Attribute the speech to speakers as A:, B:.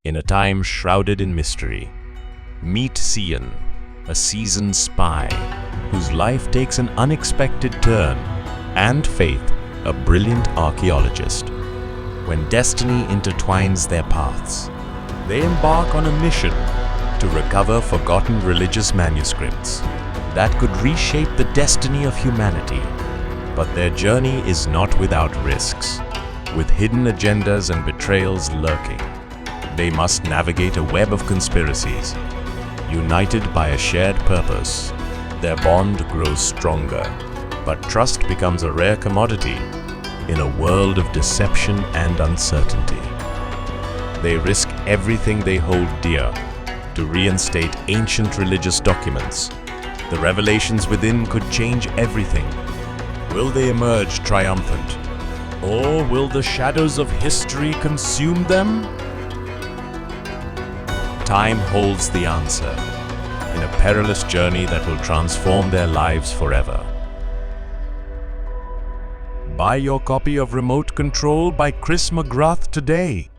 A: In a time shrouded in mystery, meet Cian, a seasoned spy whose life takes an unexpected turn, and Faith, a brilliant archaeologist. When destiny intertwines their paths, they embark on a mission to recover forgotten religious manuscripts that could reshape the destiny of humanity. But their journey is not without risks, with hidden agendas and betrayals lurking. They must navigate a web of conspiracies. United by a shared purpose, their bond grows stronger, but trust becomes a rare commodity in a world of deception and uncertainty. They risk everything they hold dear to reinstate ancient religious documents. The revelations within could change everything. Will they emerge triumphant, or will the shadows of history consume them? Time holds the answer in a perilous journey that will transform their lives forever. Buy your copy of Remote Control by Grath today.